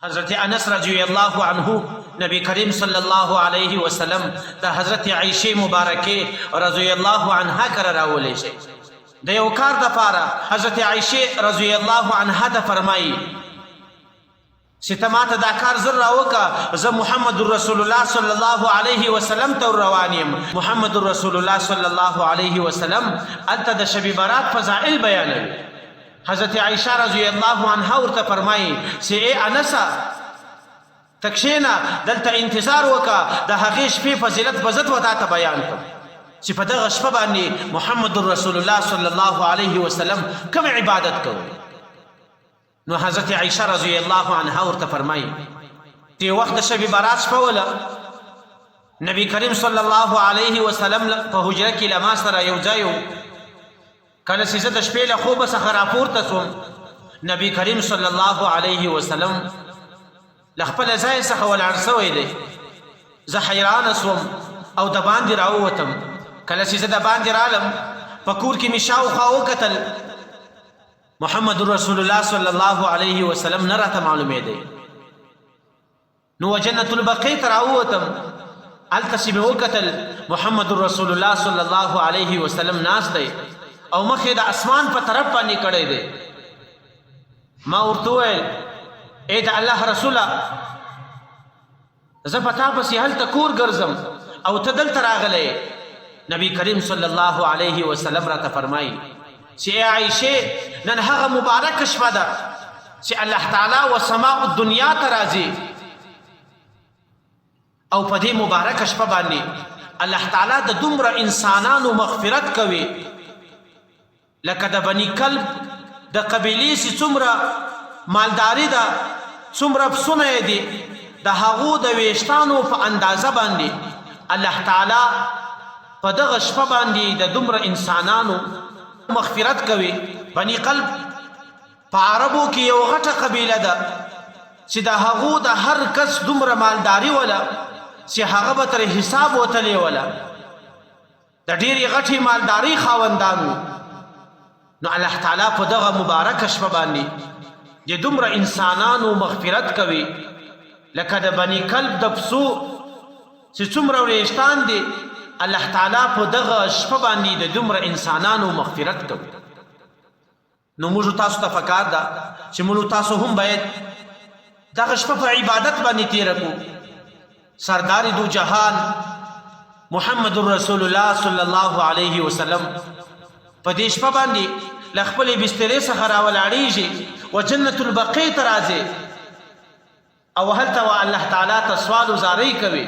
حضرت انس رضی الله عنه نبی کریم صلی الله علیه وسلم د حضرت عائشه مبارکه رضی الله عنها کر راولې شي د یو کار د پاره حضرت عائشه رضی الله عنها ته فرمایي چې ته ماته دا کار زر راوکه زه محمد رسول الله صلی الله علیه وسلم ته روان یم. محمد رسول الله صلی الله علیه وسلم الته د شب برات فضائل بیانوي. حضرت عائشہ رضی اللہ عنہا ورته فرمایي چې اے انس تکشینا دلته انتظار وکا د هغې شپې فضیلت بزت وتا ته بیان کړم چې په دغه شپه باندې محمد رسول الله صلی الله علیه وسلم کوم عبادت کوي. نو حضرت عائشہ رضی اللہ عنہا ورته فرمایي چې وخت شب برات شپه ولا نبی کریم صلی الله علیه وسلم په حجره کې لما سره یو ځای کله چې زه د شپې له خوبه څخه راپورته سوم نبی کریم صلی الله علیه وسلم له خپل ځای څخه ولاړ سوی دی. زه حیرانه سوم او د باندې راووتم. کله چې زه د باندې رالم په کور کې مې شاوخوا وکتل محمد رسول الله صلی الله علیه وسلم نه راته معلومېدی. نو جنت البقیع ته راووتم هلته چې مې وکتل محمد رسول الله صلی الله علیه وسلم ناست دی او مخې د اسمان په طرف باندې کړی دی. ما ورته وویل ای د الله رسوله زه په تا پسې هلته کور ګرځم او ته دلته راغلی. نبی کریم صلی الله علیه وسلم راته فرمایي چې ای عایشې نن هغه مبارکه شپه ده چې الله تعالی و سماء الدنیا ته راځي او په دې مبارکه شپه باندې الله تعالی د دومره انسانانو مغفرت کوي لکه د بني کلب د قبیلې چې څومره مالداري ده څومره پسونه یې دي د هغو د ویشتانو په اندازه باندې الله تعالی په دغه شپه باندې د دومره انسانانو مغفرت کوي. بني کلب په عربو کې یو غټه قبیله ده چې د هغو د هر کس دومره مالداري وله چې هغه به تر حساب وتلی وله د ډېرې غټې مالداري خاوندانو. نو الله تعالی په دغه مبارکه شپه باندې د دومره انسانانو مغفرت کوي لکه د بني کلب د پسو چې څومره وریښتان دي الله تعالی په دغه شپه باندې د دومره انسانانو مغفرت کوي. نو موږ تاسو ته پکار ده چې موږ تاسو هم باید دغه شپه په عبادت باندې تېره کړو. سردار دو جهان محمد رسول الله صلی الله علیه وسلم په دې شپه باندې له خپلې بسترې څخه راولاړېږي و جنت البقیع ته راځي او هلته الله تعالی ته سوال وزارۍ کوي